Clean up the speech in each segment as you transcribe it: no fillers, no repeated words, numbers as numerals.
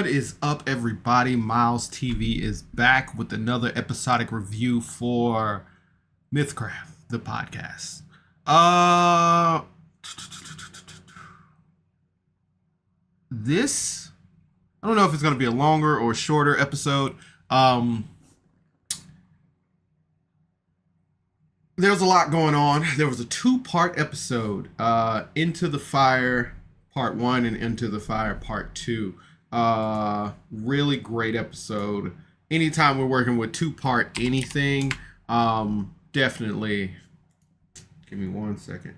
What is up, everybody? Miles TV is back with another episodic review for MythCraft, the podcast. This, I don't know if it's going to be a longer or shorter episode. There was a lot going on. There was a two-part episode, Into the Fire Part 1 and Into the Fire Part 2. Really great episode. Anytime we're working with two-part anything, definitely. Give me 1 second.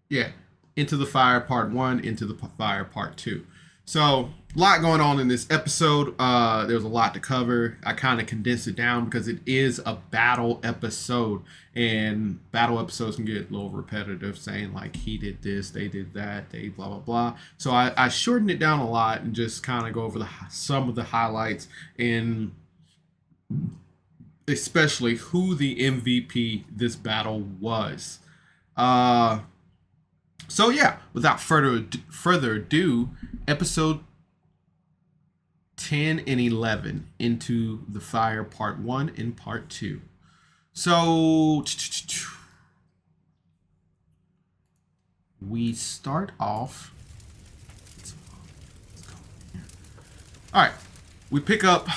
Yeah, Into the Fire Part 1, Into the Fire Part 2. So, a lot going on in this episode. There's a lot to cover. I kind of condensed it down because it is a battle episode. And battle episodes can get a little repetitive, saying like, he did this, they did that, they blah, blah, blah. So I shortened it down a lot and just kind of go over some of the highlights and especially who the MVP this battle was. So yeah, without further ado, episode 10 and 11, Into the Fire Part 1 and Part 2. So we start off. All right, we pick up.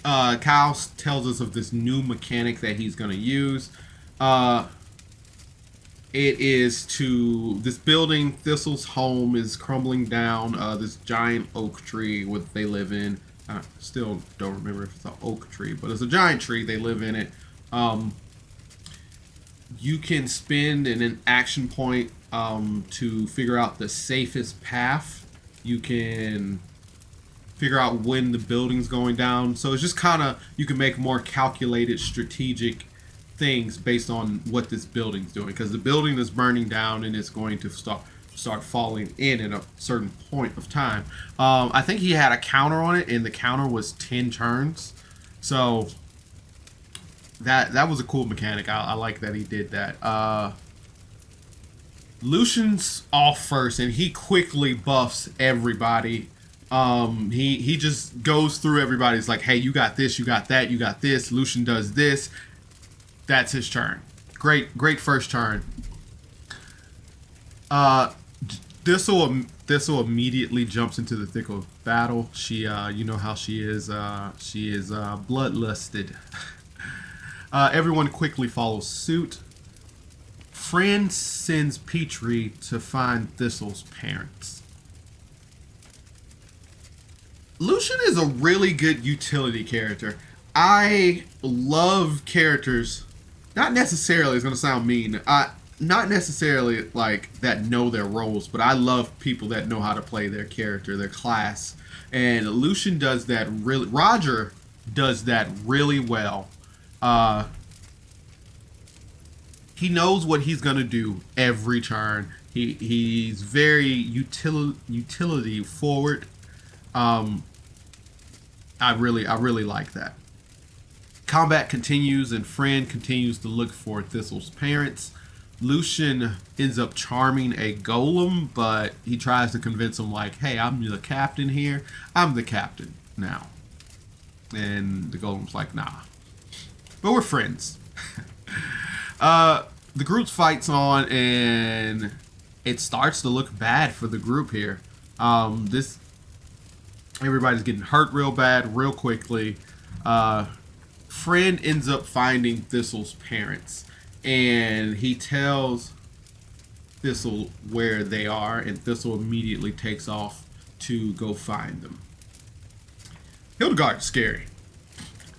Kyle tells us of this new mechanic that he's going to use. It is to this building. Thistle's home is crumbling down. This giant oak tree what they live in. I still don't remember if it's an oak tree, but it's a giant tree. They live in it. You can spend an action point to figure out the safest path. You can figure out when the building's going down. So it's just kind of, you can make more calculated strategic things based on what this building's doing, because the building is burning down and it's going to start falling in at a certain point of time. I think he had a counter on it, and the counter was 10 turns. So that was a cool mechanic. I like that he did that. Lucian's off first, and he quickly buffs everybody. He just goes through everybody. It's like, hey, you got this, you got that, you got this. Lucian does this. That's his turn. Great first turn. Thistle immediately jumps into the thick of battle. She, you know how she is. She is bloodlusted. Everyone quickly follows suit. Friend sends Petri to find Thistle's parents. Lucian is a really good utility character. I love characters. Not necessarily, it's going to sound mean, not necessarily like that know their roles, but I love people that know how to play their character, their class. And Lucian does that really, Roger does that really well. He knows what he's going to do every turn. He's very utility forward. I really like that. Combat continues, and Friend continues to look for Thistle's parents. Lucian ends up charming a golem, but he tries to convince him like, hey, I'm the captain here. I'm the captain now. And the golem's like, nah. But we're friends. The group's fights on, and it starts to look bad for the group here. Everybody's getting hurt real bad, real quickly. Friend ends up finding Thistle's parents, and he tells Thistle where they are, and Thistle immediately takes off to go find them. Hildegarde's scary.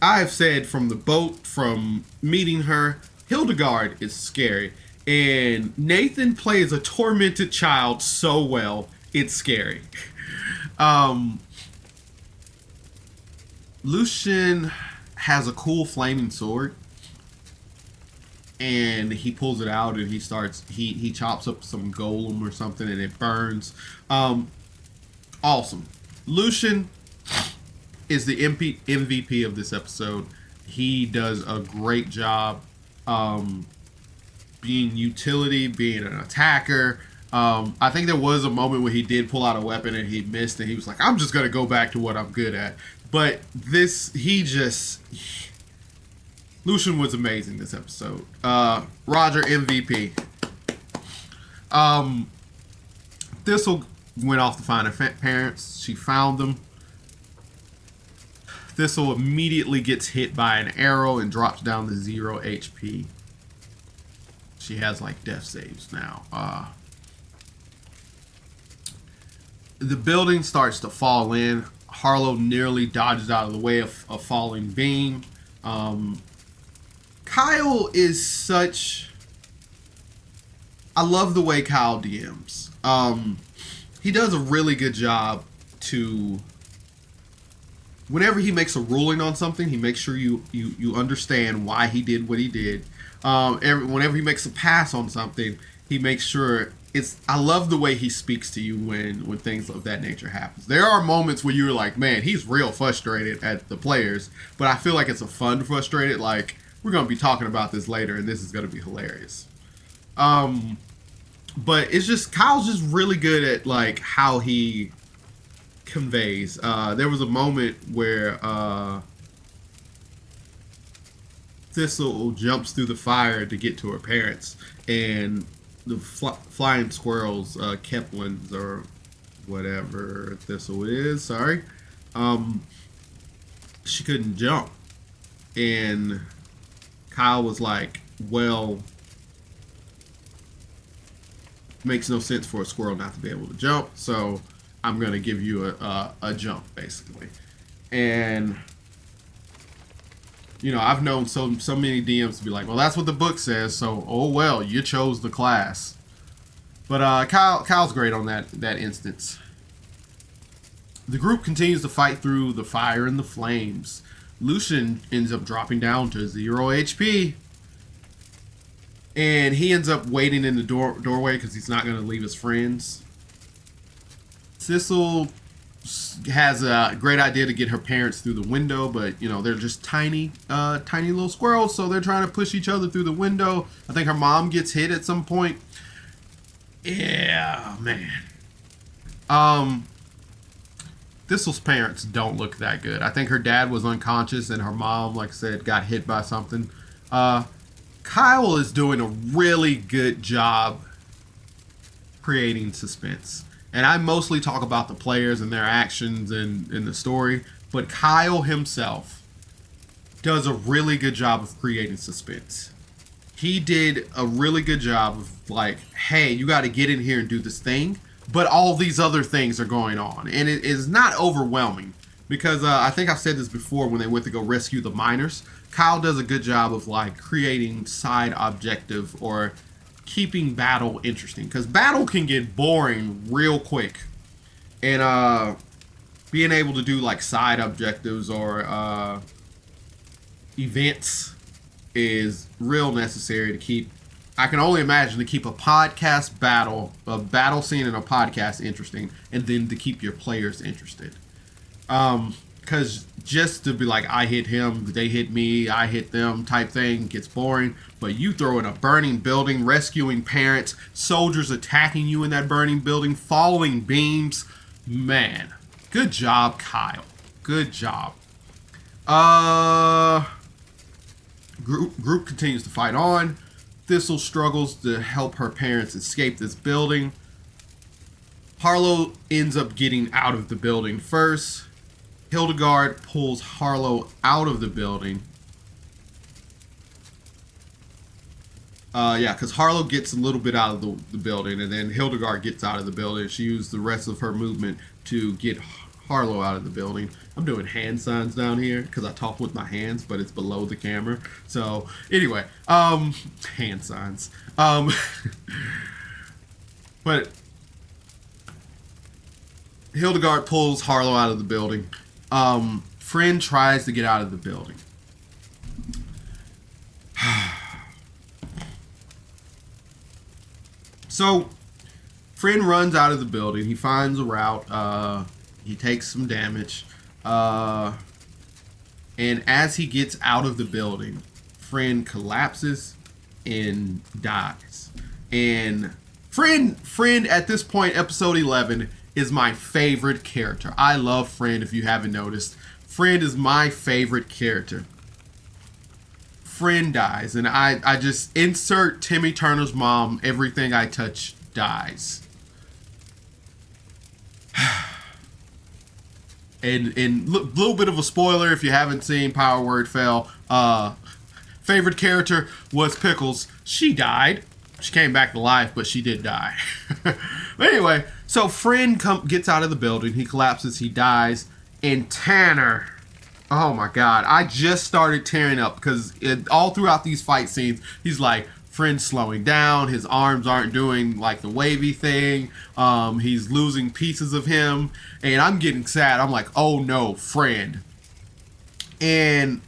I've said from the boat, from meeting her, Hildegarde is scary, and Nathan plays a tormented child so well, it's scary. Lucian has a cool flaming sword, and he pulls it out, and he chops up some golem or something, and it burns. Awesome. Lucian is the MVP of this episode. He does a great job being utility, being an attacker, I think there was a moment where he did pull out a weapon and he missed, and he was like, "I'm just gonna go back to what I'm good at." But Lucian was amazing this episode. Roger MVP. Thistle went off to find her parents. She found them. Thistle immediately gets hit by an arrow and drops down to 0 HP. She has like death saves now. The building starts to fall in. Harlow nearly dodges out of the way of a falling beam. Kyle is such... I love the way Kyle DMs. He does a really good job to... Whenever he makes a ruling on something, he makes sure you understand why he did what he did. Whenever he makes a pass on something, he makes sure... I love the way he speaks to you when things of that nature happens. There are moments where you're like, man, he's real frustrated at the players, but I feel like it's a fun frustrated, like, we're going to be talking about this later and this is going to be hilarious. But it's just, Kyle's just really good at like how he conveys. There was a moment where Thistle jumps through the fire to get to her parents, and the flying squirrels, Keplins or whatever Thistle is, sorry, she couldn't jump. And Kyle was like, well, makes no sense for a squirrel not to be able to jump, so I'm going to give you a jump, basically. And, you know, I've known so many DMs to be like, well, that's what the book says, so, oh, well, you chose the class. But Kyle's great on that instance. The group continues to fight through the fire and the flames. Lucian ends up dropping down to 0 HP. And he ends up waiting in the doorway because he's not going to leave his friends. Thistle has a great idea to get her parents through the window, but, you know, they're just tiny little squirrels, so they're trying to push each other through the window. I think her mom gets hit at some point. Yeah, man. Thistle's parents don't look that good. I think her dad was unconscious and her mom, like I said, got hit by something. Kyle is doing a really good job creating suspense. And I mostly talk about the players and their actions and the story, but Kyle himself does a really good job of creating suspense. He did a really good job of like, hey, you got to get in here and do this thing, but all these other things are going on. And it is not overwhelming because I think I've said this before when they went to go rescue the miners. Kyle does a good job of like creating side objective or keeping battle interesting, because battle can get boring real quick, and being able to do like side objectives or events is real necessary to keep. I can only imagine to keep a battle scene in a podcast interesting, and then to keep your players interested. Because just to be like, I hit him, they hit me, I hit them type thing gets boring. But you throw in a burning building, rescuing parents, soldiers attacking you in that burning building, following beams. Man, good job, Kyle. Good job. Group continues to fight on. Thistle struggles to help her parents escape this building. Harlow ends up getting out of the building first. Hildegarde pulls Harlow out of the building. Because Harlow gets a little bit out of the building, and then Hildegarde gets out of the building. She used the rest of her movement to get Harlow out of the building. I'm doing hand signs down here because I talk with my hands, but it's below the camera. So, anyway, hand signs. But Hildegarde pulls Harlow out of the building. Friend tries to get out of the building. So, Friend runs out of the building. He finds a route. He takes some damage. And as he gets out of the building, Friend collapses and dies. And Friend at this point, episode 11, is my favorite character. I love Friend, if you haven't noticed. Friend is my favorite character. Friend dies, and I just insert Timmy Turner's mom, everything I touch dies. And little bit of a spoiler if you haven't seen Power Word Fell. Favorite character was Pickles. She died. She came back to life, but she did die. But anyway, so Friend gets out of the building. He collapses. He dies. And Tanner, oh my God, I just started tearing up because all throughout these fight scenes, he's like, Friend's slowing down. His arms aren't doing like the wavy thing. He's losing pieces of him. And I'm getting sad. I'm like, oh no, Friend. And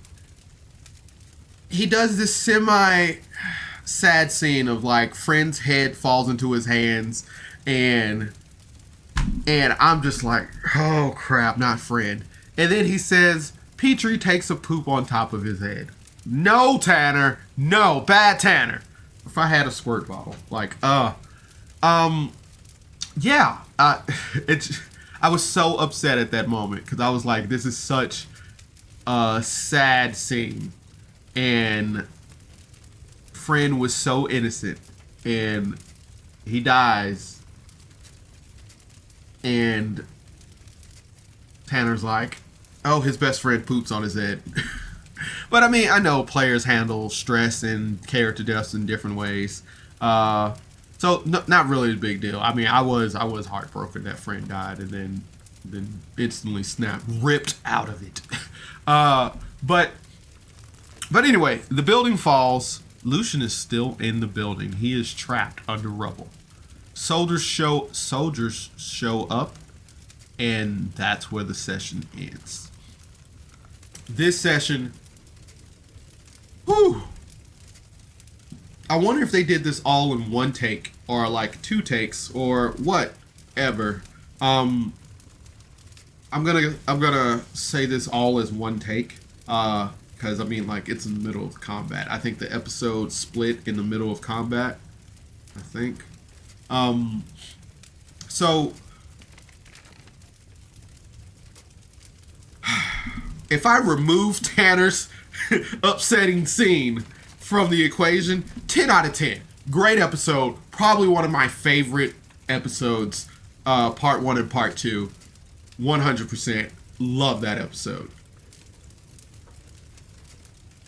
he does this semi-sad scene of like Friend's head falls into his hands. And I'm just like, oh crap, not Friend. And then he says, Petri takes a poop on top of his head. No, Tanner. No, bad Tanner. If I had a squirt bottle, like, yeah, I was so upset at that moment because I was like, this is such a sad scene, and Friend was so innocent, and he dies, and Tanner's like, oh, his best friend poops on his head. But I mean, I know players handle stress and character deaths in different ways. So not really a big deal. I mean, I was heartbroken that Friend died, and then instantly snapped, ripped out of it. But anyway, the building falls. Lucian is still in the building. He is trapped under rubble. Soldiers show up, and that's where the session ends. This session, whew, I wonder if they did this all in one take or like 2 takes or whatever. I'm gonna say this all as one take, because I mean, like, it's in the middle of combat. I think the episode split in the middle of combat, I think. So if I remove Tanner's upsetting scene from the equation, 10 out of 10. Great episode. Probably one of my favorite episodes. Part 1 and part 2. 100%. Love that episode.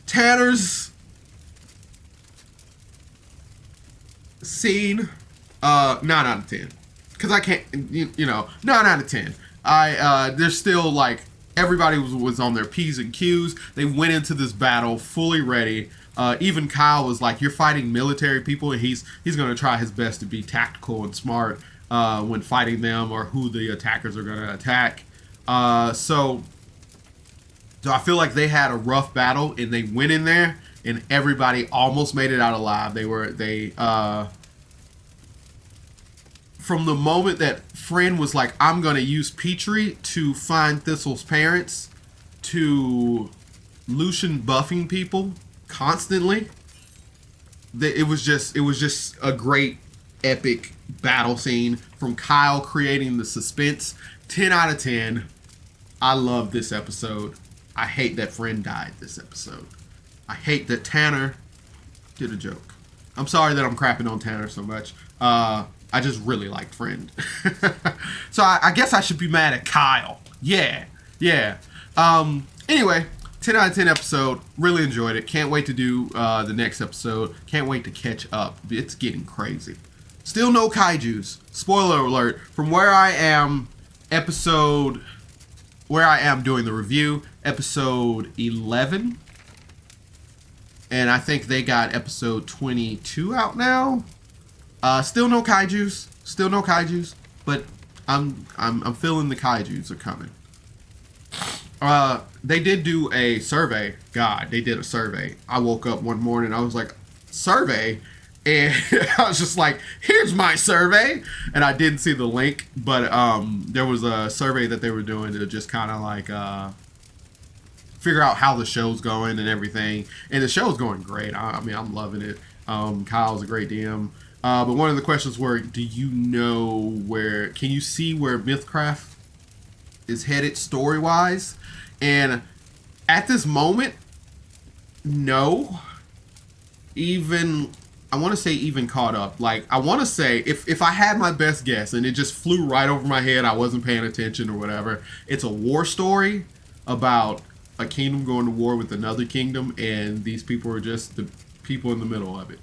Tanner's scene, 9 out of 10. Because I can't, 9 out of 10. There's still like, everybody was on their P's and Q's. They went into this battle fully ready. Even Kyle was like, you're fighting military people, and he's going to try his best to be tactical and smart when fighting them or who the attackers are going to attack. So I feel like they had a rough battle, and they went in there, and everybody almost made it out alive. From the moment that Friend was like, I'm going to use Petri to find Thistle's parents, to Lucian buffing people constantly, it was just a great epic battle scene from Kyle creating the suspense. 10 out of 10. I love this episode. I hate that Friend died this episode. I hate that Tanner did a joke. I'm sorry that I'm crapping on Tanner so much. I just really liked Friend. So I guess I should be mad at Kyle. Yeah. Anyway, 10 out of 10 episode. Really enjoyed it. Can't wait to do the next episode. Can't wait to catch up. It's getting crazy. Still no kaijus. Spoiler alert. From where I am doing the review, episode 11. And I think they got episode 22 out now. Still no kaijus, but I'm feeling the kaijus are coming. They did do a survey. God, they did a survey. I woke up one morning, I was like, survey? And I was just like, here's my survey. And I didn't see the link, but there was a survey that they were doing to just kind of like figure out how the show's going and everything. And the show's going great. I mean, I'm loving it. Kyle's a great DM. But one of the questions were, do you know where? Can you see where MythCraft is headed story-wise? And at this moment, no. Even I want to say even caught up. Like, I want to say if I had my best guess and it just flew right over my head, I wasn't paying attention or whatever. It's a war story about a kingdom going to war with another kingdom, and these people are just the people in the middle of it.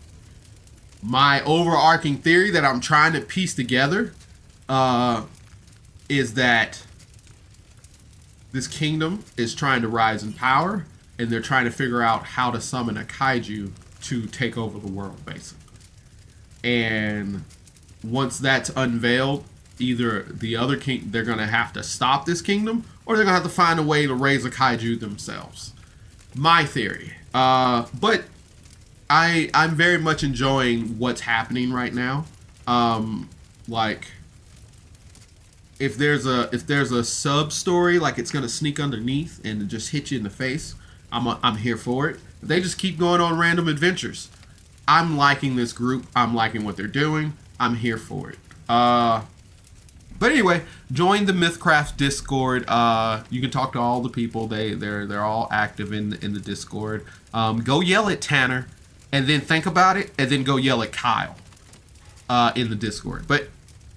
My overarching theory that I'm trying to piece together is that this kingdom is trying to rise in power, and they're trying to figure out how to summon a kaiju to take over the world, basically. And once that's unveiled, either the other king, they're going to have to stop this kingdom, or they're going to have to find a way to raise a kaiju themselves. My theory. But I'm very much enjoying what's happening right now. Like, if there's a sub story, like it's gonna sneak underneath and just hit you in the face, I'm here for it. If they just keep going on random adventures, I'm liking this group. I'm liking what they're doing. I'm here for it. But anyway, join the MythCraft Discord. You can talk to all the people. They're all active in the Discord. Go yell at Tanner, and then think about it, and then go yell at Kyle in the Discord. But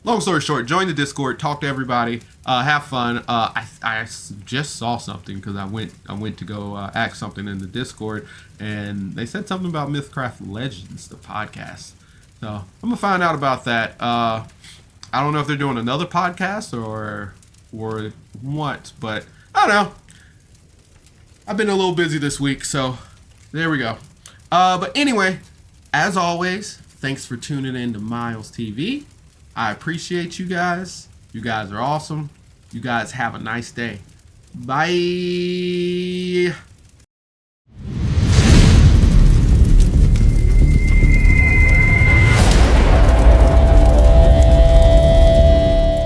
long story short, join the Discord, talk to everybody, have fun. I just saw something because I went to go ask something in the Discord, and they said something about MythCraft Legends, the podcast. So I'm gonna find out about that. I don't know if they're doing another podcast or what, but I don't know. I've been a little busy this week, so there we go. But anyway, as always, thanks for tuning in to Miles TV. I appreciate you guys. You guys are awesome. You guys have a nice day. Bye.